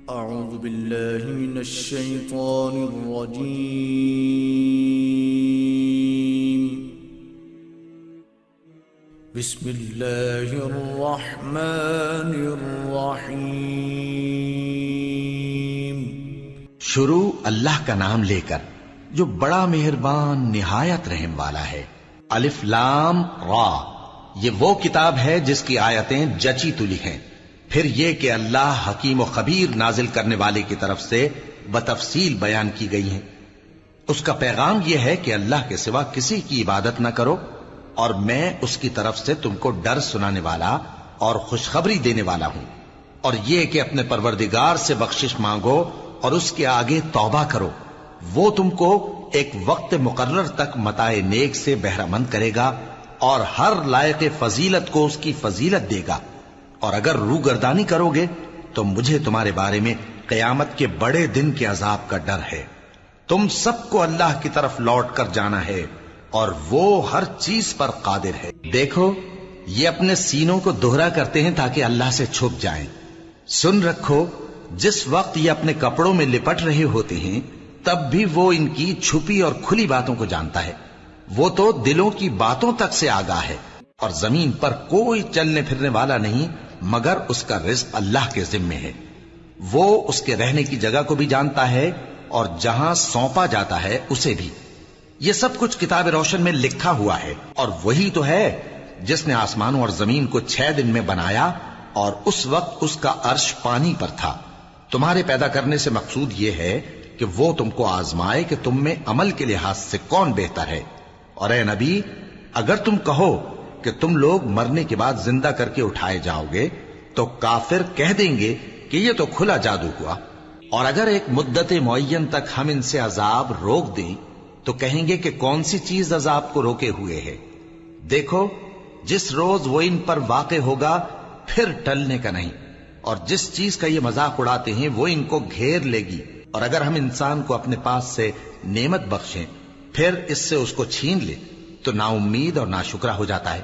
أعوذ بالله من الشيطان الرجيم. بسم الله الرحمن الرحيم. شروع اللہ کا نام لے کر جو بڑا مہربان نہایت رحم والا ہے. الف لام را، یہ وہ کتاب ہے جس کی آیتیں جچی تلی ہیں. پھر یہ کہ اللہ حکیم و خبیر نازل کرنے والے کی طرف سے بتفصیل بیان کی گئی ہیں. اس کا پیغام یہ ہے کہ اللہ کے سوا کسی کی عبادت نہ کرو، اور میں اس کی طرف سے تم کو ڈر سنانے والا اور خوشخبری دینے والا ہوں. اور یہ کہ اپنے پروردگار سے بخشش مانگو اور اس کے آگے توبہ کرو، وہ تم کو ایک وقت مقرر تک متاع نیک سے بہرہ مند کرے گا اور ہر لائق فضیلت کو اس کی فضیلت دے گا. اور اگر روگردانی کرو گے تو مجھے تمہارے بارے میں قیامت کے بڑے دن کے عذاب کا ڈر ہے. تم سب کو اللہ کی طرف لوٹ کر جانا ہے اور وہ ہر چیز پر قادر ہے. دیکھو یہ اپنے سینوں کو دوہرا کرتے ہیں تاکہ اللہ سے چھپ جائیں. سن رکھو جس وقت یہ اپنے کپڑوں میں لپٹ رہے ہوتے ہیں تب بھی وہ ان کی چھپی اور کھلی باتوں کو جانتا ہے. وہ تو دلوں کی باتوں تک سے آگاہ ہے. اور زمین پر کوئی چلنے پھرنے والا نہیں مگر اس کا رزق اللہ کے ذمے ہے. وہ اس کے رہنے کی جگہ کو بھی جانتا ہے اور جہاں سونپا جاتا ہے اسے بھی. یہ سب کچھ کتاب روشن میں لکھا ہوا ہے. اور وہی تو ہے جس نے آسمانوں اور زمین کو 6 دن میں بنایا اور اس وقت اس کا عرش پانی پر تھا. تمہارے پیدا کرنے سے مقصود یہ ہے کہ وہ تم کو آزمائے کہ تم میں عمل کے لحاظ سے کون بہتر ہے. اور اے نبی اگر تم کہو کہ تم لوگ مرنے کے بعد زندہ کر کے اٹھائے جاؤ گے تو کافر کہہ دیں گے کہ یہ تو کھلا جادو ہوا. اور اگر ایک مدت معین تک ہم ان سے عذاب روک دیں تو کہیں گے کہ کون سی چیز عذاب کو روکے ہوئے ہے. دیکھو جس روز وہ ان پر واقع ہوگا پھر ٹلنے کا نہیں. اور جس چیز کا یہ مذاق اڑاتے ہیں وہ ان کو گھیر لے گی. اور اگر ہم انسان کو اپنے پاس سے نعمت بخشیں پھر اس سے اس کو چھین لے تو نا امید اور ناشکرا ہو جاتا ہے.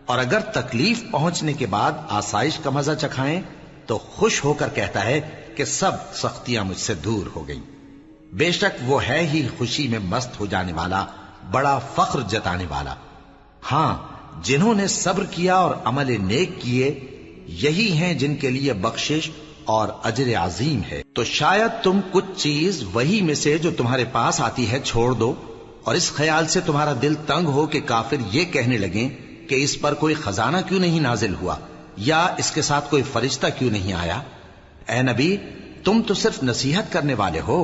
اور اگر تکلیف پہنچنے کے بعد آسائش کا مزہ چکھائیں تو خوش ہو کر کہتا ہے کہ سب سختیاں مجھ سے دور ہو گئیں. بے شک وہ ہے ہی خوشی میں مست ہو جانے والا، بڑا فخر جتانے والا. ہاں جنہوں نے صبر کیا اور عمل نیک کیے یہی ہیں جن کے لیے بخشش اور اجر عظیم ہے. تو شاید تم کچھ چیز وہی میں سے جو تمہارے پاس آتی ہے چھوڑ دو اور اس خیال سے تمہارا دل تنگ ہو کہ کافر یہ کہنے لگیں کہ اس پر کوئی خزانہ کیوں نہیں نازل ہوا یا اس کے ساتھ کوئی فرشتہ کیوں نہیں آیا. اے نبی تم تو صرف نصیحت کرنے والے ہو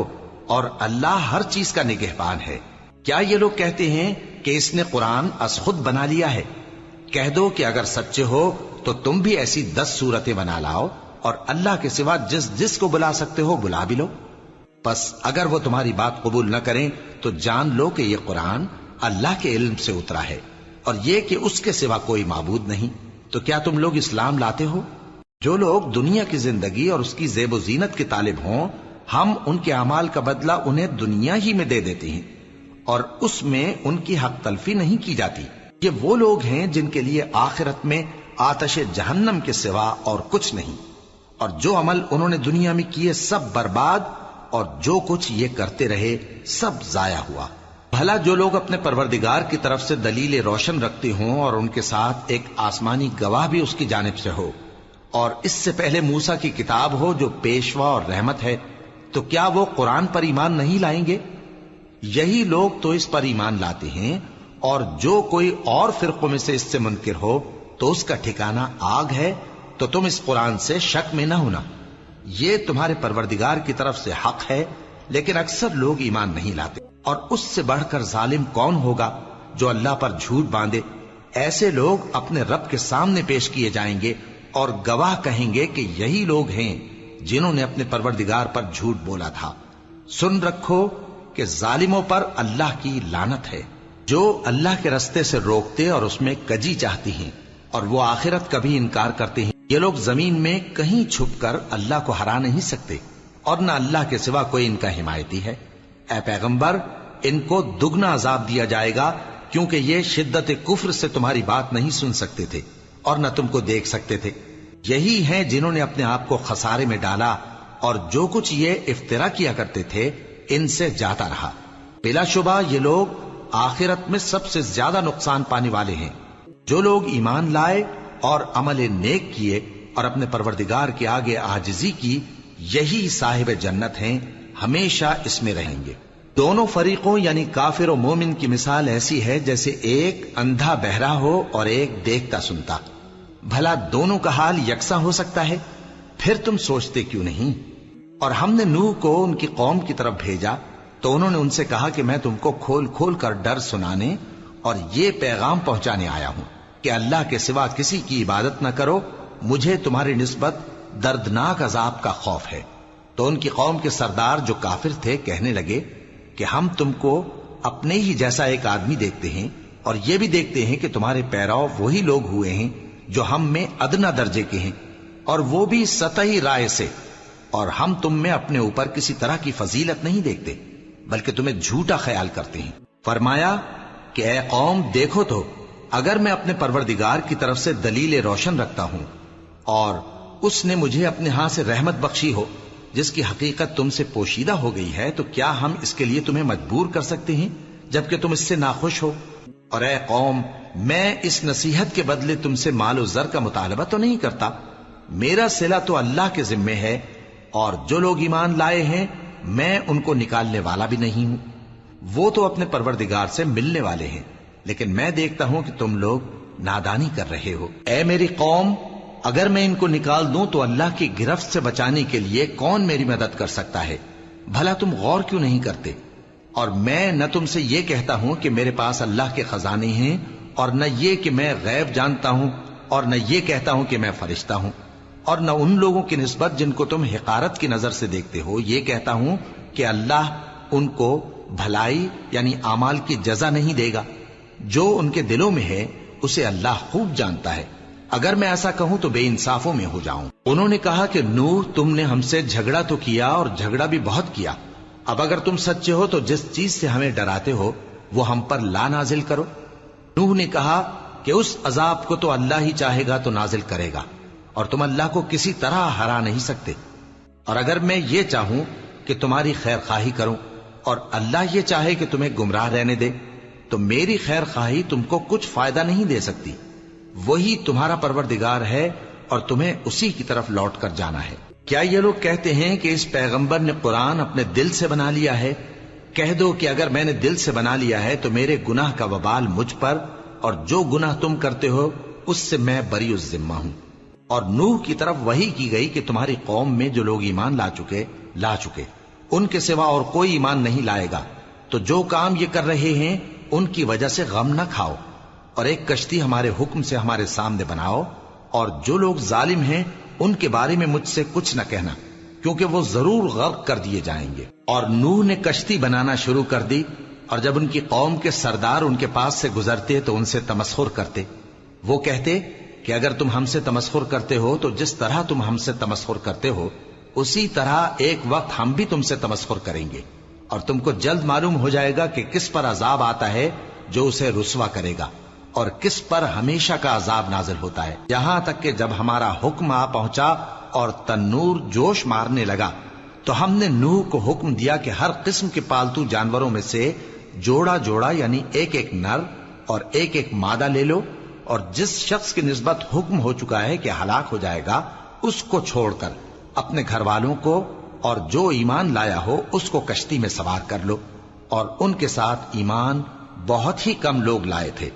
اور اللہ ہر چیز کا نگہبان ہے. کیا یہ لوگ کہتے ہیں کہ اس نے قرآن از خود بنا لیا ہے؟ کہہ دو کہ اگر سچے ہو تو تم بھی ایسی 10 صورتیں بنا لاؤ اور اللہ کے سوا جس جس کو بلا سکتے ہو بلا بھی لو. پس اگر وہ تمہاری بات قبول نہ کریں تو جان لو کہ یہ قرآن اللہ کے علم سے اترا ہے اور یہ کہ اس کے سوا کوئی معبود نہیں. تو کیا تم لوگ اسلام لاتے ہو؟ جو لوگ دنیا کی زندگی اور اس کی زیب و زینت کے طالب ہوں ہم ان کے اعمال کا بدلہ انہیں دنیا ہی میں دے دیتے ہیں اور اس میں ان کی حق تلفی نہیں کی جاتی. یہ وہ لوگ ہیں جن کے لیے آخرت میں آتش جہنم کے سوا اور کچھ نہیں. اور جو عمل انہوں نے دنیا میں کیے سب برباد اور جو کچھ یہ کرتے رہے سب ضائع ہوا. بھلا جو لوگ اپنے پروردگار کی طرف سے دلیل روشن رکھتے ہوں اور ان کے ساتھ ایک آسمانی گواہ بھی اس کی جانب سے ہو اور اس سے پہلے موسیٰ کی کتاب ہو جو پیشوا اور رحمت ہے، تو کیا وہ قرآن پر ایمان نہیں لائیں گے؟ یہی لوگ تو اس پر ایمان لاتے ہیں. اور جو کوئی اور فرقوں میں سے اس سے منکر ہو تو اس کا ٹھکانہ آگ ہے. تو تم اس قرآن سے شک میں نہ ہونا، یہ تمہارے پروردگار کی طرف سے حق ہے لیکن اکثر لوگ ایمان نہیں لاتے. اور اس سے بڑھ کر ظالم کون ہوگا جو اللہ پر جھوٹ باندھے؟ ایسے لوگ اپنے رب کے سامنے پیش کیے جائیں گے اور گواہ کہیں گے کہ یہی لوگ ہیں جنہوں نے اپنے پروردگار پر جھوٹ بولا تھا. سن رکھو کہ ظالموں پر اللہ کی لعنت ہے. جو اللہ کے رستے سے روکتے اور اس میں کجی چاہتی ہیں اور وہ آخرت کا بھی انکار کرتے ہیں، یہ لوگ زمین میں کہیں چھپ کر اللہ کو ہرا نہیں سکتے اور نہ اللہ کے سوا کوئی ان کا حمایتی ہے. اے پیغمبر ان کو دگنا عذاب دیا جائے گا کیونکہ یہ شدت کفر سے تمہاری بات نہیں سن سکتے تھے اور نہ تم کو دیکھ سکتے تھے. یہی ہیں جنہوں نے اپنے آپ کو خسارے میں ڈالا اور جو کچھ یہ افترا کیا کرتے تھے ان سے جاتا رہا۔ بلا شبہ یہ لوگ آخرت میں سب سے زیادہ نقصان پانے والے ہیں۔ جو لوگ ایمان لائے اور عمل نیک کیے اور اپنے پروردگار کے آگے عاجزی کی، یہی صاحب جنت ہیں، ہمیشہ اس میں رہیں گے۔ دونوں فریقوں یعنی کافر و مومن کی مثال ایسی ہے جیسے ایک اندھا بہرا ہو اور ایک دیکھتا سنتا۔ بھلا دونوں کا حال یکساں ہو سکتا ہے؟ پھر تم سوچتے کیوں نہیں؟ اور ہم نے نوح کو ان کی قوم کی طرف بھیجا تو انہوں نے ان سے کہا کہ میں تم کو کھول کھول کر ڈر سنانے اور یہ پیغام پہنچانے آیا ہوں کہ اللہ کے سوا کسی کی عبادت نہ کرو، مجھے تمہاری نسبت دردناک عذاب کا خوف ہے۔ تو ان کی قوم کے سردار جو کافر تھے کہنے لگے کہ ہم تم کو اپنے ہی جیسا ایک آدمی دیکھتے ہیں اور یہ بھی دیکھتے ہیں کہ تمہارے پیرو وہی لوگ ہوئے ہیں جو ہم میں ادنا درجے کے ہیں، اور وہ بھی سطحی رائے سے، اور ہم تم میں اپنے اوپر کسی طرح کی فضیلت نہیں دیکھتے بلکہ تمہیں جھوٹا خیال کرتے ہیں۔ فرمایا کہ اے قوم دیکھو تو، اگر میں اپنے پروردگار کی طرف سے دلیل روشن رکھتا ہوں اور اس نے مجھے اپنے ہاں سے رحمت بخشی ہو جس کی حقیقت تم سے پوشیدہ ہو گئی ہے، تو کیا ہم اس کے لیے تمہیں مجبور کر سکتے ہیں جبکہ تم اس سے ناخوش ہو؟ اور اے قوم، میں اس نصیحت کے بدلے تم سے مال و زر کا مطالبہ تو نہیں کرتا، میرا صلہ تو اللہ کے ذمے ہے، اور جو لوگ ایمان لائے ہیں میں ان کو نکالنے والا بھی نہیں ہوں، وہ تو اپنے پروردگار سے ملنے والے ہیں، لیکن میں دیکھتا ہوں کہ تم لوگ نادانی کر رہے ہو۔ اے میری قوم، اگر میں ان کو نکال دوں تو اللہ کی گرفت سے بچانے کے لیے کون میری مدد کر سکتا ہے؟ بھلا تم غور کیوں نہیں کرتے؟ اور میں نہ تم سے یہ کہتا ہوں کہ میرے پاس اللہ کے خزانے ہیں، اور نہ یہ کہ میں غیب جانتا ہوں، اور نہ یہ کہتا ہوں کہ میں فرشتہ ہوں، اور نہ ان لوگوں کی نسبت جن کو تم حقارت کی نظر سے دیکھتے ہو یہ کہتا ہوں کہ اللہ ان کو بھلائی یعنی اعمال کی جزا نہیں دے گا۔ جو ان کے دلوں میں ہے اسے اللہ خوب جانتا ہے، اگر میں ایسا کہوں تو بے انصافوں میں ہو جاؤں۔ انہوں نے کہا کہ نوح، تم نے ہم سے جھگڑا تو کیا اور جھگڑا بھی بہت کیا، اب اگر تم سچے ہو تو جس چیز سے ہمیں ڈراتے ہو وہ ہم پر لا نازل کرو۔ نوح نے کہا کہ اس عذاب کو تو اللہ ہی چاہے گا تو نازل کرے گا، اور تم اللہ کو کسی طرح ہرا نہیں سکتے، اور اگر میں یہ چاہوں کہ تمہاری خیر خواہی کروں اور اللہ یہ چاہے کہ تمہیں گمراہ رہنے دے تو میری خیر خواہی تم کو کچھ فائدہ نہیں دے سکتی۔ وہی تمہارا پروردگار ہے اور تمہیں اسی کی طرف لوٹ کر جانا ہے۔ کیا یہ لوگ کہتے ہیں کہ اس پیغمبر نے قرآن اپنے دل سے بنا لیا ہے؟ کہہ دو کہ اگر میں نے دل سے بنا لیا ہے تو میرے گناہ کا وبال مجھ پر، اور جو گناہ تم کرتے ہو اس سے میں بری الذمہ ہوں۔ اور نوح کی طرف وحی کی گئی کہ تمہاری قوم میں جو لوگ ایمان لا چکے ان کے سوا اور کوئی ایمان نہیں لائے گا، تو جو کام یہ کر رہے ہیں ان کی وجہ سے غم نہ کھاؤ، اور ایک کشتی ہمارے حکم سے ہمارے سامنے بناؤ، اور جو لوگ ظالم ہیں ان کے بارے میں مجھ سے کچھ نہ کہنا، کیونکہ وہ ضرور غرق کر دیے جائیں گے۔ اور نوح نے کشتی بنانا شروع کر دی، اور جب ان کی قوم کے سردار ان کے پاس سے گزرتے تو ان سے تمسخر کرتے۔ وہ کہتے کہ اگر تم ہم سے تمسخر کرتے ہو تو جس طرح تم ہم سے تمسخر کرتے ہو اسی طرح ایک وقت ہم بھی تم سے تمسخر کریں گے، اور تم کو جلد معلوم ہو جائے گا کہ کس پر عذاب آتا ہے جو اسے رسوا کرے گا، اور کس پر ہمیشہ کا عذاب نازل ہوتا ہے، یہاں تک کہ جب ہمارا حکم آ پہنچا اور تنور جوش مارنے لگا تو ہم نے نوح کو حکم دیا کہ ہر قسم کے پالتو جانوروں میں سے جوڑا جوڑا یعنی ایک ایک نر اور ایک ایک مادہ لے لو، اور جس شخص کی نسبت حکم ہو چکا ہے کہ ہلاک ہو جائے گا اس کو چھوڑ کر اپنے گھر والوں کو اور جو ایمان لایا ہو اس کو کشتی میں سوار کر لو، اور ان کے ساتھ ایمان بہت ہی کم لوگ لائے تھے۔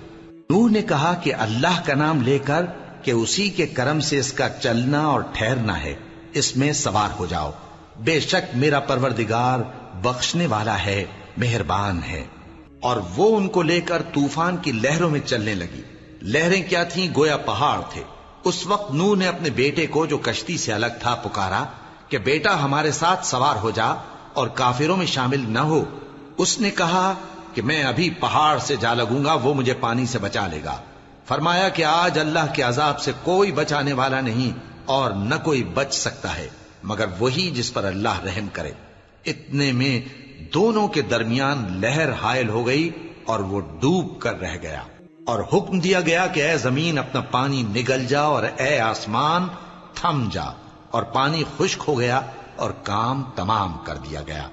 نوح نے کہا کہ اللہ کا نام لے کر کہ اسی کے کرم سے اس کا چلنا اور ٹھہرنا ہے، اس میں سوار ہو جاؤ، بے شک میرا پروردگار بخشنے والا ہے، مہربان ہے۔ اور وہ ان کو لے کر طوفان کی لہروں میں چلنے لگی۔ لہریں کیا تھیں؟ گویا پہاڑ تھے۔ اس وقت نوح نے اپنے بیٹے کو جو کشتی سے الگ تھا پکارا کہ بیٹا ہمارے ساتھ سوار ہو جا اور کافروں میں شامل نہ ہو۔ اس نے کہا کہ میں ابھی پہاڑ سے جا لگوں گا، وہ مجھے پانی سے بچا لے گا۔ فرمایا کہ آج اللہ کے عذاب سے کوئی بچانے والا نہیں اور نہ کوئی بچ سکتا ہے مگر وہی جس پر اللہ رحم کرے۔ اتنے میں دونوں کے درمیان لہر حائل ہو گئی اور وہ ڈوب کر رہ گیا، اور حکم دیا گیا کہ اے زمین اپنا پانی نگل جا، اور اے آسمان تھم جا، اور پانی خشک ہو گیا اور کام تمام کر دیا گیا،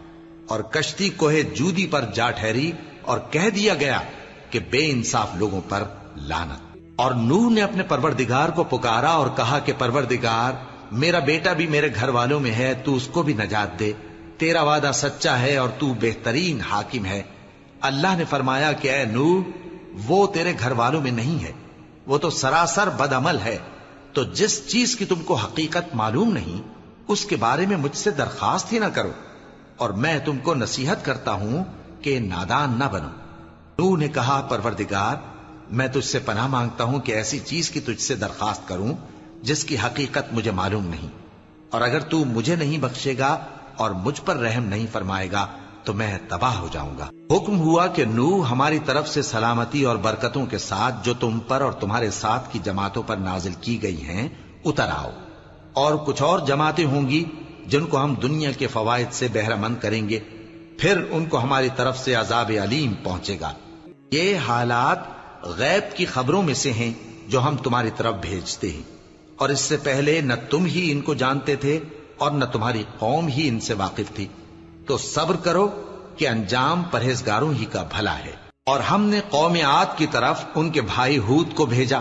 اور کشتی کوہ جودی پر جا ٹھہری، اور کہہ دیا گیا کہ بے انصاف لوگوں پر لعنت۔ اور نوح نے اپنے پروردگار کو پکارا اور کہا کہ پروردگار، میرا بیٹا بھی میرے گھر والوں میں ہے، تو اس کو بھی نجات دے، تیرا وعدہ سچا ہے اور تو بہترین حاکم ہے۔ اللہ نے فرمایا کہ اے نوح، وہ تیرے گھر والوں میں نہیں ہے، وہ تو سراسر بد عمل ہے، تو جس چیز کی تم کو حقیقت معلوم نہیں اس کے بارے میں مجھ سے درخواست ہی نہ کرو، اور میں تم کو نصیحت کرتا ہوں کہ نادان نہ بنو۔ نوح نے کہا پروردگار، میں تجھ سے پناہ مانگتا ہوں کہ ایسی چیز کی تجھ سے درخواست کروں جس کی حقیقت مجھے معلوم نہیں، اور اگر تو مجھے نہیں بخشے گا اور مجھ پر رحم نہیں فرمائے گا تو میں تباہ ہو جاؤں گا۔ حکم ہوا کہ نوح ہماری طرف سے سلامتی اور برکتوں کے ساتھ جو تم پر اور تمہارے ساتھ کی جماعتوں پر نازل کی گئی ہیں اتر آؤ، اور کچھ اور جماعتیں ہوں گی جن کو ہم دنیا کے فوائد سے بہرہ مند کریں گے، پھر ان کو ہماری طرف سے عذاب علیم پہنچے گا۔ یہ حالات غیب کی خبروں میں سے ہیں جو ہم تمہاری طرف بھیجتے ہیں، اور اس سے پہلے نہ تم ہی ان کو جانتے تھے اور نہ تمہاری قوم ہی ان سے واقف تھی، تو صبر کرو کہ انجام پرہیزگاروں ہی کا بھلا ہے۔ اور ہم نے قوم عاد کی طرف ان کے بھائی ہود کو بھیجا،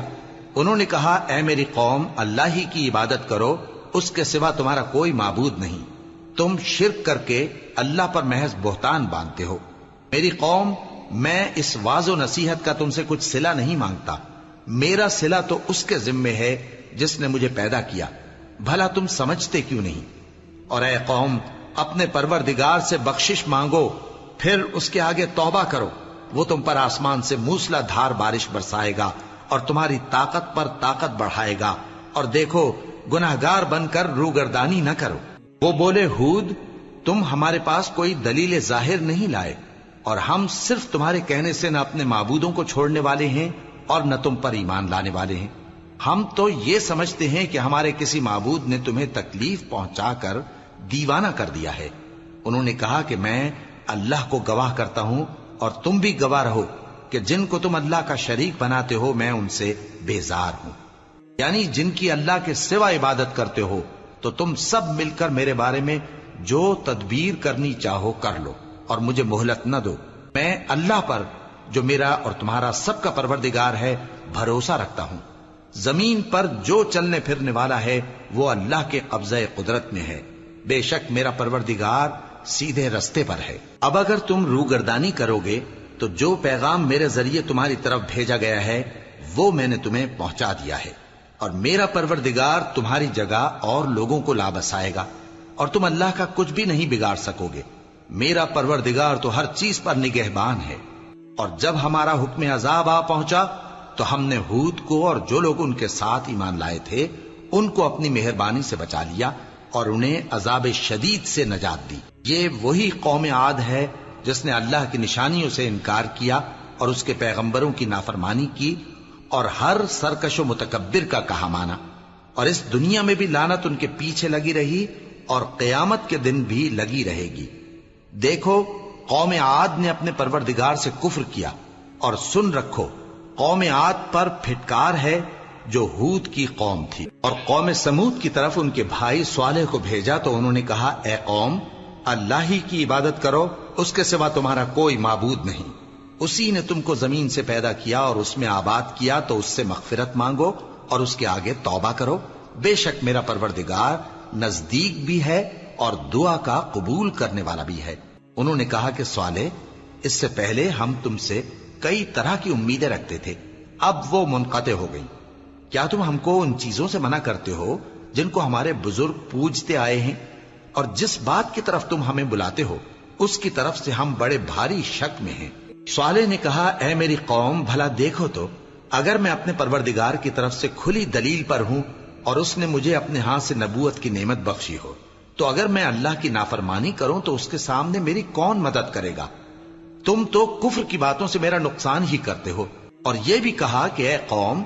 انہوں نے کہا اے میری قوم، اللہ ہی کی عبادت کرو، اس کے سوا تمہارا کوئی معبود نہیں، تم شرک کر کے اللہ پر محض بہتان باندھتے ہو۔ میری قوم، میں اس واعظ و نصیحت کا تم سے کچھ صلہ نہیں مانگتا، میرا صلہ تو اس کے ذمے ہے جس نے مجھے پیدا کیا، بھلا تم سمجھتے کیوں نہیں؟ اور اے قوم، اپنے پروردگار سے بخشش مانگو، پھر اس کے آگے توبہ کرو، وہ تم پر آسمان سے موسلا دھار بارش برسائے گا اور تمہاری طاقت پر طاقت بڑھائے گا، اور دیکھو گناہگار بن کر روگردانی نہ کرو۔ وہ بولے ہود، تم ہمارے پاس کوئی دلیل ظاہر نہیں لائے، اور ہم صرف تمہارے کہنے سے نہ اپنے معبودوں کو چھوڑنے والے ہیں اور نہ تم پر ایمان لانے والے ہیں، ہم تو یہ سمجھتے ہیں کہ ہمارے کسی معبود نے تمہیں تکلیف پہنچا کر دیوانہ کر دیا ہے۔ انہوں نے کہا کہ میں اللہ کو گواہ کرتا ہوں اور تم بھی گواہ رہو کہ جن کو تم اللہ کا شریک بناتے ہو میں ان سے بیزار ہوں، یعنی جن کی اللہ کے سوا عبادت کرتے ہو، تو تم سب مل کر میرے بارے میں جو تدبیر کرنی چاہو کر لو اور مجھے مہلت نہ دو۔ میں اللہ پر جو میرا اور تمہارا سب کا پروردگار ہے بھروسہ رکھتا ہوں، زمین پر جو چلنے پھرنے والا ہے وہ اللہ کے قبضہ قدرت میں ہے، بے شک میرا پروردگار سیدھے رستے پر ہے۔ اب اگر تم روگردانی کرو گے تو جو پیغام میرے ذریعے تمہاری طرف بھیجا گیا ہے وہ میں نے تمہیں پہنچا دیا ہے، اور میرا پروردگار تمہاری جگہ اور لوگوں کو لا بسائے گا، اور تم اللہ کا کچھ بھی نہیں بگاڑ سکو گے۔ میرا پروردگار تو ہر چیز پر نگہبان ہے۔ اور جب ہمارا حکم عذاب آ پہنچا تو ہم نے ہود کو اور جو لوگ ان کے ساتھ ایمان لائے تھے ان کو اپنی مہربانی سے بچا لیا اور انہیں عذاب شدید سے نجات دی۔ یہ وہی قوم عاد ہے جس نے اللہ کی نشانیوں سے انکار کیا اور اس کے پیغمبروں کی نافرمانی کی اور ہر سرکش و متکبر کا کہا مانا، اور اس دنیا میں بھی لعنت ان کے پیچھے لگی رہی اور قیامت کے دن بھی لگی رہے گی۔ دیکھو قوم عاد نے اپنے پروردگار سے کفر کیا، اور سن رکھو قوم عاد پر پھٹکار ہے جو ہود کی قوم تھی۔ اور قوم سمود کی طرف ان کے بھائی صالح کو بھیجا تو انہوں نے کہا اے قوم، اللہ ہی کی عبادت کرو، اس کے سوا تمہارا کوئی معبود نہیں، اسی نے تم کو زمین سے پیدا کیا اور اس میں آباد کیا، تو اس سے مغفرت مانگو اور اس کے آگے توبہ کرو، بے شک میرا پروردگار نزدیک بھی ہے اور دعا کا قبول کرنے والا بھی ہے۔ انہوں نے کہا کہ صالح، اس سے پہلے ہم تم سے کئی طرح کی امیدیں رکھتے تھے، اب وہ منقطع ہو گئی، کیا تم ہم کو ان چیزوں سے منع کرتے ہو جن کو ہمارے بزرگ پوجتے آئے ہیں؟ اور جس بات کی طرف تم ہمیں بلاتے ہو اس کی طرف سے ہم بڑے بھاری شک میں ہیں۔ صالح نے کہا اے میری قوم، بھلا دیکھو تو اگر میں اپنے پروردگار کی طرف سے کھلی دلیل پر ہوں اور اس نے مجھے اپنے ہاتھ سے نبوت کی نعمت بخشی ہو، تو اگر میں اللہ کی نافرمانی کروں تو اس کے سامنے میری کون مدد کرے گا؟ تم تو کفر کی باتوں سے میرا نقصان ہی کرتے ہو۔ اور یہ بھی کہا کہ اے قوم،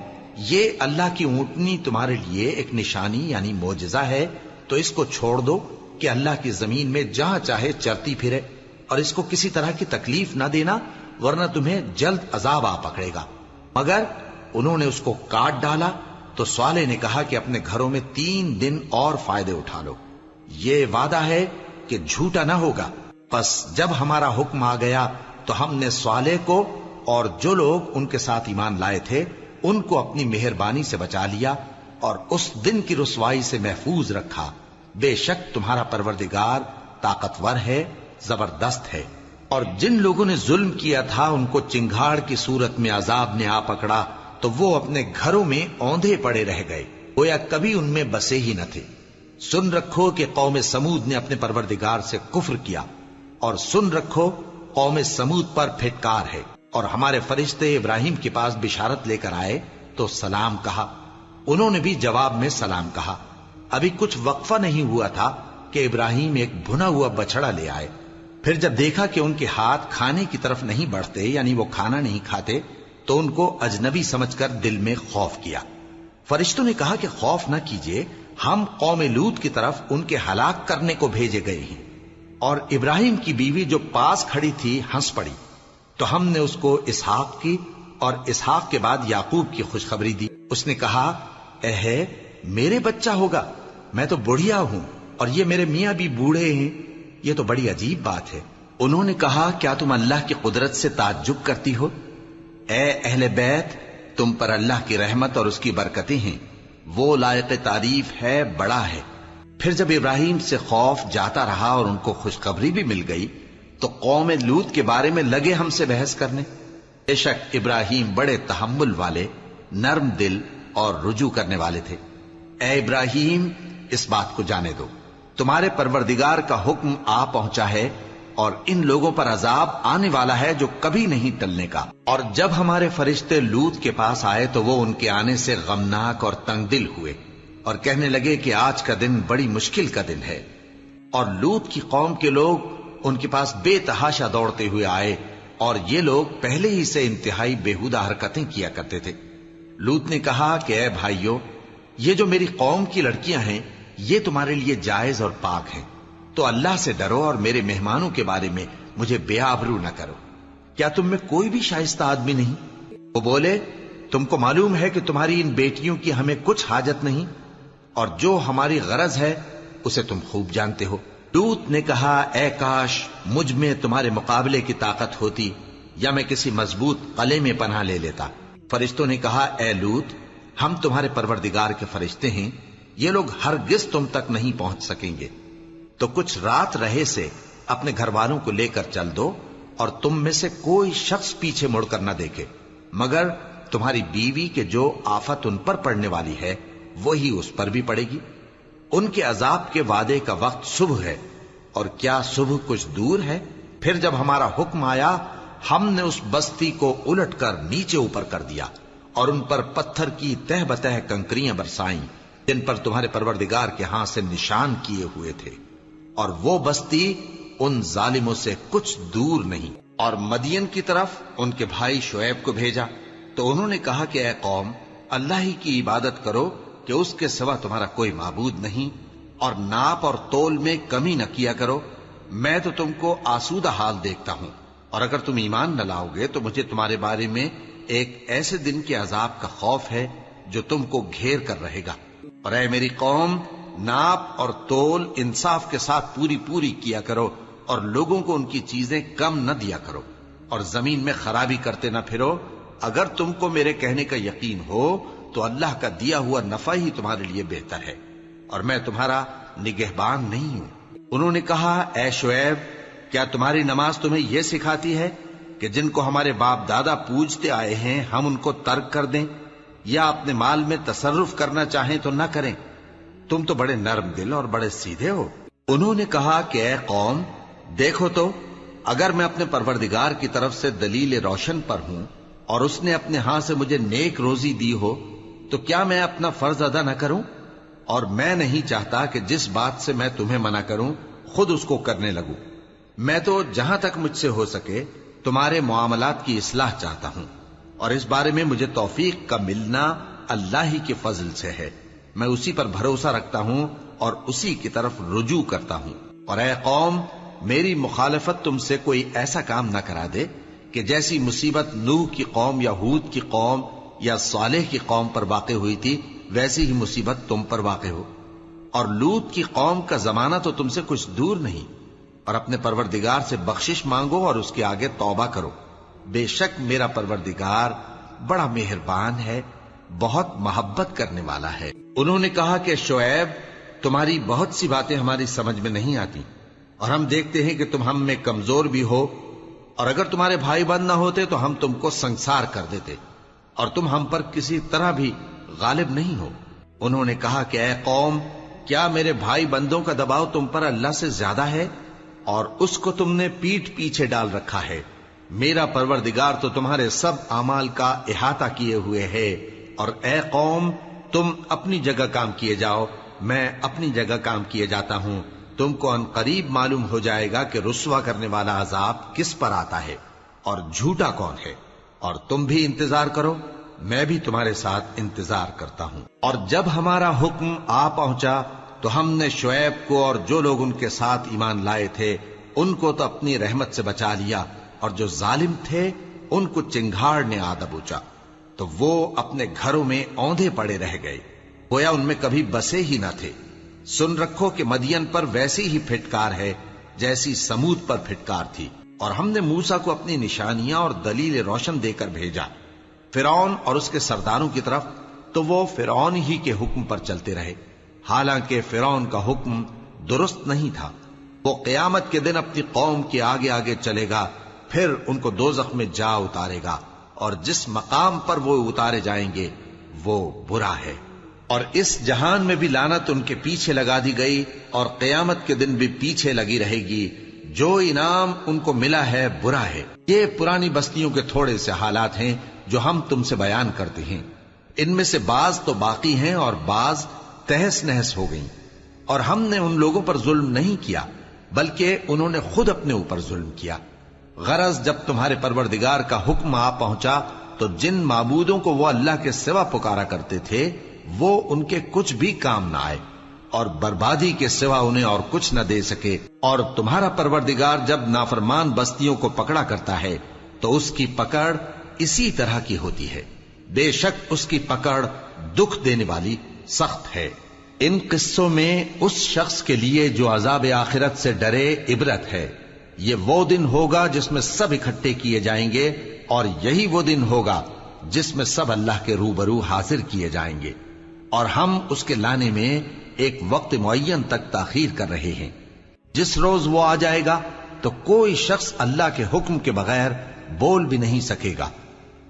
یہ اللہ کی اونٹنی تمہارے لیے ایک نشانی یعنی معجزہ ہے، تو اس کو چھوڑ دو کہ اللہ کی زمین میں جہاں چاہے چرتی پھرے، اور اس کو کسی طرح کی تکلیف نہ دینا ورنہ تمہیں جلد عذاب آ پکڑے گا۔ مگر انہوں نے اس کو کاٹ ڈالا تو صالح نے کہا کہ اپنے گھروں میں 3 دن اور فائدے اٹھا لو، یہ وعدہ ہے کہ جھوٹا نہ ہوگا۔ پس جب ہمارا حکم آ گیا تو ہم نے صالح کو اور جو لوگ ان کے ساتھ ایمان لائے تھے ان کو اپنی مہربانی سے بچا لیا اور اس دن کی رسوائی سے محفوظ رکھا۔ بے شک تمہارا پروردگار طاقتور ہے، زبردست ہے۔ اور جن لوگوں نے ظلم کیا تھا ان کو چنگھاڑ کی صورت میں عذاب نے آ پکڑا تو وہ اپنے گھروں میں اوندھے پڑے رہ گئے، گویا کبھی ان میں بسے ہی نہ تھے۔ سن رکھو کہ قوم سمود نے اپنے پروردگار سے کفر کیا، اور سن رکھو قوم سمود پر پھٹکار ہے۔ اور ہمارے فرشتے ابراہیم کے پاس بشارت لے کر آئے تو سلام کہا، انہوں نے بھی جواب میں سلام کہا۔ ابھی کچھ وقفہ نہیں ہوا تھا کہ ابراہیم ایک بھنا ہوا بچڑا لے آئے۔ پھر جب دیکھا کہ ان کے ہاتھ کھانے کی طرف نہیں بڑھتے، یعنی وہ کھانا نہیں کھاتے، تو ان کو اجنبی سمجھ کر دل میں خوف کیا۔ فرشتوں نے کہا کہ خوف نہ کیجیے، ہم قوم لوط کی طرف ان کے ہلاک کرنے کو بھیجے گئے ہیں۔ اور ابراہیم کی بیوی جو پاس کھڑی تھی ہنس پڑی، تو ہم نے اس کو اسحاق کی اور اسحاق کے بعد یعقوب کی خوشخبری دی۔ اس نے کہا، اے میرے بچہ ہوگا، میں تو بڑھیا ہوں اور یہ میرے میاں بھی بوڑھے ہیں، یہ تو بڑی عجیب بات ہے۔ انہوں نے کہا، کیا تم اللہ کی قدرت سے تعجب کرتی ہو؟ اے اہل بیت، تم پر اللہ کی رحمت اور اس کی برکتیں ہیں، وہ لائق تعریف ہے، بڑا ہے۔ پھر جب ابراہیم سے خوف جاتا رہا اور ان کو خوشخبری بھی مل گئی تو قوم لوط کے بارے میں لگے ہم سے بحث کرنے۔ بے شک ابراہیم بڑے تحمل والے، نرم دل اور رجوع کرنے والے تھے۔ اے ابراہیم، اس بات کو جانے دو، تمہارے پروردگار کا حکم آ پہنچا ہے اور ان لوگوں پر عذاب آنے والا ہے جو کبھی نہیں ٹلنے کا۔ اور جب ہمارے فرشتے لوط کے پاس آئے تو وہ ان کے آنے سے غمناک اور تنگ دل ہوئے اور کہنے لگے کہ آج کا دن بڑی مشکل کا دن ہے۔ اور لوط کی قوم کے لوگ ان کے پاس بے تحاشا دوڑتے ہوئے آئے، اور یہ لوگ پہلے ہی سے انتہائی بےہودہ حرکتیں کیا کرتے تھے۔ لوط نے کہا کہ اے بھائیو، یہ جو میری قوم کی لڑکیاں ہیں یہ تمہارے لیے جائز اور پاک ہیں، تو اللہ سے ڈرو اور میرے مہمانوں کے بارے میں مجھے بے آبرو نہ کرو۔ کیا تم میں کوئی بھی شائستہ آدمی نہیں؟ وہ بولے، تم کو معلوم ہے کہ تمہاری ان بیٹیوں کی ہمیں کچھ حاجت نہیں، اور جو ہماری غرض ہے اسے تم خوب جانتے ہو۔ لوط نے کہا، اے کاش مجھ میں تمہارے مقابلے کی طاقت ہوتی، یا میں کسی مضبوط قلعے میں پناہ لے لیتا۔ فرشتوں نے کہا، اے لوط، ہم تمہارے پروردگار کے فرشتے ہیں، یہ لوگ ہرگز تم تک نہیں پہنچ سکیں گے، تو کچھ رات رہے سے اپنے گھر والوں کو لے کر چل دو، اور تم میں سے کوئی شخص پیچھے مڑ کر نہ دیکھے مگر تمہاری بیوی کے جو آفت ان پر پڑنے والی ہے وہی اس پر بھی پڑے گی۔ ان کے عذاب کے وعدے کا وقت صبح ہے، اور کیا صبح کچھ دور ہے؟ پھر جب ہمارا حکم آیا ہم نے اس بستی کو الٹ کر نیچے اوپر کر دیا اور ان پر پتھر کی تہ بتہ کنکریاں برسائیں جن پر تمہارے پروردگار کے ہاں سے نشان کیے ہوئے تھے، اور وہ بستی ان ظالموں سے کچھ دور نہیں۔ اور مدین کی طرف ان کے بھائی شعیب کو بھیجا تو انہوں نے کہا کہ اے قوم، اللہ ہی کی عبادت کرو کہ اس کے سوا تمہارا کوئی معبود نہیں، اور ناپ اور تول میں کمی نہ کیا کرو، میں تو تم کو آسودہ حال دیکھتا ہوں، اور اگر تم ایمان نہ لاؤ گے تو مجھے تمہارے بارے میں ایک ایسے دن کے عذاب کا خوف ہے جو تم کو گھیر کر رہے گا۔ اور اے میری قوم، ناپ اور تول انصاف کے ساتھ پوری کیا کرو، اور لوگوں کو ان کی چیزیں کم نہ دیا کرو، اور زمین میں خرابی کرتے نہ پھرو۔ اگر تم کو میرے کہنے کا یقین ہو تو اللہ کا دیا ہوا نفع ہی تمہارے لیے بہتر ہے، اور میں تمہارا نگہبان نہیں ہوں۔ انہوں نے کہا، اے شعیب، کیا تمہاری نماز تمہیں یہ سکھاتی ہے کہ جن کو ہمارے باپ دادا پوجتے آئے ہیں ہم ان کو ترک کر دیں، یا اپنے مال میں تصرف کرنا چاہیں تو نہ کریں؟ تم تو بڑے نرم دل اور بڑے سیدھے ہو۔ انہوں نے کہا کہ اے قوم، دیکھو تو، اگر میں اپنے پروردگار کی طرف سے دلیل روشن پر ہوں اور اس نے اپنے ہاں سے مجھے نیک روزی دی ہو تو کیا میں اپنا فرض ادا نہ کروں؟ اور میں نہیں چاہتا کہ جس بات سے میں تمہیں منع کروں خود اس کو کرنے لگوں۔ میں تو جہاں تک مجھ سے ہو سکے تمہارے معاملات کی اصلاح چاہتا ہوں، اور اس بارے میں مجھے توفیق کا ملنا اللہ ہی کے فضل سے ہے۔ میں اسی پر بھروسہ رکھتا ہوں اور اسی کی طرف رجوع کرتا ہوں۔ اور اے قوم، میری مخالفت تم سے کوئی ایسا کام نہ کرا دے کہ جیسی مصیبت نوح کی قوم یا ہود کی قوم یا صالح کی قوم پر واقع ہوئی تھی ویسی ہی مصیبت تم پر واقع ہو۔ اور لوط کی قوم کا زمانہ تو تم سے کچھ دور نہیں، اور اپنے پروردگار سے بخشش مانگو اور اس کے آگے توبہ کرو، بے شک میرا پروردگار بڑا مہربان ہے، بہت محبت کرنے والا ہے۔ انہوں نے کہا کہ شعیب، تمہاری بہت سی باتیں ہماری سمجھ میں نہیں آتی، اور ہم دیکھتے ہیں کہ تم ہم میں کمزور بھی ہو، اور اگر تمہارے بھائی بند نہ ہوتے تو ہم تم کو سنسار کر دیتے، اور تم ہم پر کسی طرح بھی غالب نہیں ہو۔ انہوں نے کہا کہ اے قوم، کیا میرے بھائی بندوں کا دباؤ تم پر اللہ سے زیادہ ہے، اور اس کو تم نے پیٹھ پیچھے ڈال رکھا ہے؟ میرا پروردگار تو تمہارے سب اعمال کا احاطہ کیے ہوئے ہے، اور اے قوم، تم اپنی جگہ کام کیے جاؤ، میں اپنی جگہ کام کیے جاتا ہوں، تم کو ان قریب معلوم ہو جائے گا کہ رسوا کرنے والا عذاب کس پر آتا ہے اور جھوٹا کون ہے، اور تم بھی انتظار کرو، میں بھی تمہارے ساتھ انتظار کرتا ہوں۔ اور جب ہمارا حکم آ پہنچا تو ہم نے شعیب کو اور جو لوگ ان کے ساتھ ایمان لائے تھے ان کو تو اپنی رحمت سے بچا لیا، اور جو ظالم تھے ان کو چنگھاڑ نے آ دبوچا، تو وہ اپنے گھروں میں اوندھے پڑے رہ گئے، گویا ان میں کبھی بسے ہی نہ تھے۔ سن رکھو کہ مدین پر ویسی ہی پھٹکار ہے جیسی سمود پر پھٹکار تھی، اور ہم نے موسیٰ کو اپنی نشانیاں اور دلیل روشن دے کر بھیجا فرعون اور اس کے سرداروں کی طرف، تو وہ فرعون ہی کے حکم پر چلتے رہے، حالانکہ فرعون کا حکم درست نہیں تھا۔ وہ قیامت کے دن اپنی قوم کے آگے آگے چلے گا، پھر ان کو دوزخ میں جا اتارے گا، اور جس مقام پر وہ اتارے جائیں گے وہ برا ہے۔ اور اس جہان میں بھی لعنت ان کے پیچھے لگا دی گئی، اور قیامت کے دن بھی پیچھے لگی رہے گی، جو انعام ان کو ملا ہے برا ہے۔ یہ پرانی بستیوں کے تھوڑے سے حالات ہیں جو ہم تم سے بیان کرتے ہیں، ان میں سے بعض تو باقی ہیں اور بعض تہس نہس ہو گئیں، اور ہم نے ان لوگوں پر ظلم نہیں کیا بلکہ انہوں نے خود اپنے اوپر ظلم کیا۔ غرض جب تمہارے پروردگار کا حکم آ پہنچا تو جن معبودوں کو وہ اللہ کے سوا پکارا کرتے تھے وہ ان کے کچھ بھی کام نہ آئے، اور بربادی کے سوا انہیں اور کچھ نہ دے سکے۔ اور تمہارا پروردگار جب نافرمان بستیوں کو پکڑا کرتا ہے تو اس کی پکڑ اسی طرح کی ہوتی ہے، بے شک اس کی پکڑ دکھ دینے والی سخت ہے۔ ان قصوں میں اس شخص کے لیے جو عذاب آخرت سے ڈرے عبرت ہے۔ یہ وہ دن ہوگا جس میں سب اکٹھے کیے جائیں گے، اور یہی وہ دن ہوگا جس میں سب اللہ کے روبرو حاضر کیے جائیں گے، اور ہم اس کے لانے میں ایک وقت معین تک تاخیر کر رہے ہیں۔ جس روز وہ آ جائے گا تو کوئی شخص اللہ کے حکم کے بغیر بول بھی نہیں سکے گا۔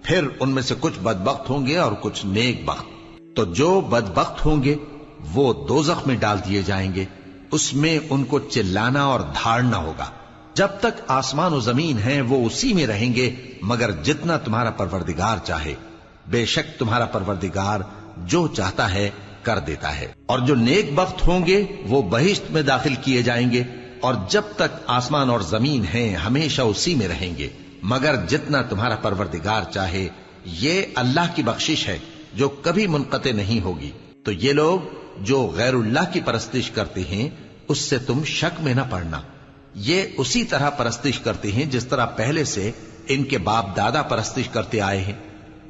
پھر ان میں سے کچھ بدبخت ہوں گے اور کچھ نیک بخت، تو جو بدبخت ہوں گے وہ دوزخ میں ڈال دیے جائیں گے، اس میں ان کو چلانا اور دھاڑنا ہوگا۔ جب تک آسمان و زمین ہیں وہ اسی میں رہیں گے مگر جتنا تمہارا پروردگار چاہے، بے شک تمہارا پروردگار جو چاہتا ہے کر دیتا ہے۔ اور جو نیک بخت ہوں گے وہ بہشت میں داخل کیے جائیں گے، اور جب تک آسمان اور زمین ہیں ہمیشہ اسی میں رہیں گے مگر جتنا تمہارا پروردگار چاہے۔ یہ اللہ کی بخشش ہے جو کبھی منقطع نہیں ہوگی۔ تو یہ لوگ جو غیر اللہ کی پرستش کرتے ہیں اس سے تم شک میں نہ پڑنا، یہ اسی طرح پرستش کرتے ہیں جس طرح پہلے سے ان کے باپ دادا پرستش کرتے آئے ہیں،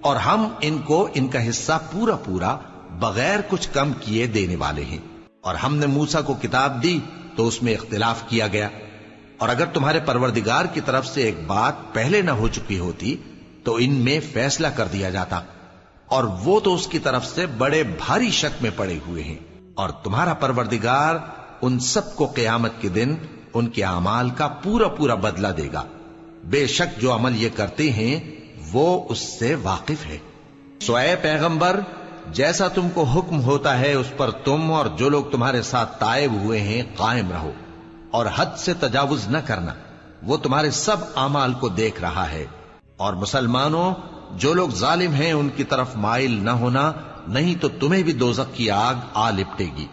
اور ہم ان کو ان کا حصہ پورا پورا بغیر کچھ کم کیے دینے والے ہیں۔ اور ہم نے موسیٰ کو کتاب دی تو اس میں اختلاف کیا گیا، اور اگر تمہارے پروردگار کی طرف سے ایک بات پہلے نہ ہو چکی ہوتی تو ان میں فیصلہ کر دیا جاتا، اور وہ تو اس کی طرف سے بڑے بھاری شک میں پڑے ہوئے ہیں۔ اور تمہارا پروردگار ان سب کو قیامت کے دن ان کے اعمال کا پورا پورا بدلہ دے گا، بے شک جو عمل یہ کرتے ہیں وہ اس سے واقف ہے۔ سو اے پیغمبر، جیسا تم کو حکم ہوتا ہے اس پر تم اور جو لوگ تمہارے ساتھ تائب ہوئے ہیں قائم رہو، اور حد سے تجاوز نہ کرنا، وہ تمہارے سب اعمال کو دیکھ رہا ہے۔ اور مسلمانوں، جو لوگ ظالم ہیں ان کی طرف مائل نہ ہونا، نہیں تو تمہیں بھی دوزخ کی آگ آ لپٹے گی،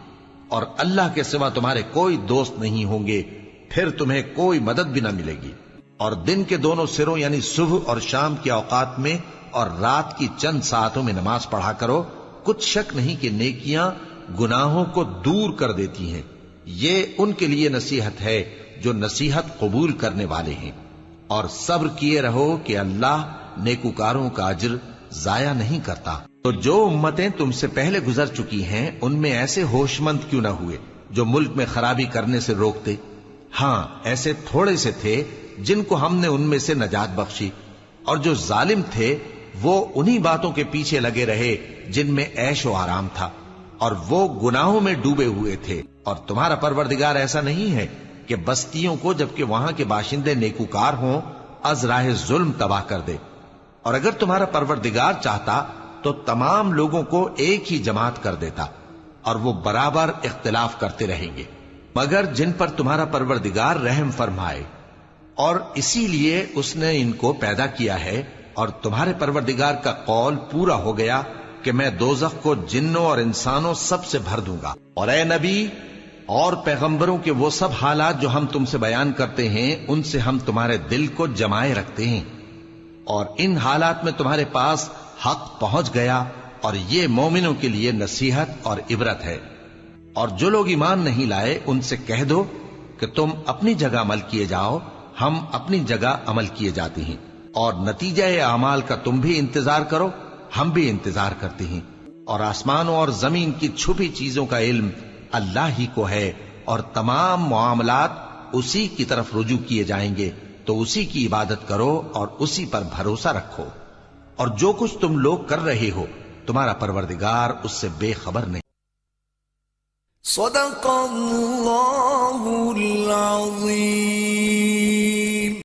اور اللہ کے سوا تمہارے کوئی دوست نہیں ہوں گے، پھر تمہیں کوئی مدد بھی نہ ملے گی۔ اور دن کے دونوں سروں یعنی صبح اور شام کے اوقات میں اور رات کی چند ساعتوں میں نماز پڑھا کرو، کچھ شک نہیں کہ نیکیاں گناہوں کو دور کر دیتی ہیں۔ یہ ان کے لیے نصیحت ہے جو نصیحت قبول کرنے والے ہیں۔ اور صبر کیے رہو کہ اللہ نیکوکاروں کا اجر ضائع نہیں کرتا۔ تو جو امتیں تم سے پہلے گزر چکی ہیں ان میں ایسے ہوش مند کیوں نہ ہوئے جو ملک میں خرابی کرنے سے روکتے؟ ہاں ایسے تھوڑے سے تھے جن کو ہم نے ان میں سے نجات بخشی، اور جو ظالم تھے وہ انہی باتوں کے پیچھے لگے رہے جن میں عیش و آرام تھا، اور وہ گناہوں میں ڈوبے ہوئے تھے۔ اور تمہارا پروردگار ایسا نہیں ہے کہ بستیوں کو جبکہ وہاں کے باشندے نیکوکار ہوں از راہ ظلم تباہ کر دے۔ اور اگر تمہارا پروردگار چاہتا تو تمام لوگوں کو ایک ہی جماعت کر دیتا، اور وہ برابر اختلاف کرتے رہیں گے، مگر جن پر تمہارا پروردگار رحم فرمائے، اور اسی لیے اس نے ان کو پیدا کیا ہے۔ اور تمہارے پروردگار کا قول پورا ہو گیا کہ میں دوزخ کو جنوں اور انسانوں سب سے بھر دوں گا۔ اور اے نبی اور پیغمبروں کے وہ سب حالات جو ہم تم سے بیان کرتے ہیں ان سے ہم تمہارے دل کو جمائے رکھتے ہیں، اور ان حالات میں تمہارے پاس حق پہنچ گیا، اور یہ مومنوں کے لیے نصیحت اور عبرت ہے۔ اور جو لوگ ایمان نہیں لائے ان سے کہہ دو کہ تم اپنی جگہ عمل کیے جاؤ، ہم اپنی جگہ عمل کیے جاتے ہیں، اور نتیجہ اعمال کا تم بھی انتظار کرو، ہم بھی انتظار کرتے ہیں۔ اور آسمانوں اور زمین کی چھپی چیزوں کا علم اللہ ہی کو ہے، اور تمام معاملات اسی کی طرف رجوع کیے جائیں گے، تو اسی کی عبادت کرو اور اسی پر بھروسہ رکھو، اور جو کچھ تم لوگ کر رہے ہو تمہارا پروردگار اس سے بے خبر نہیں۔ صدق اللہ العظیم۔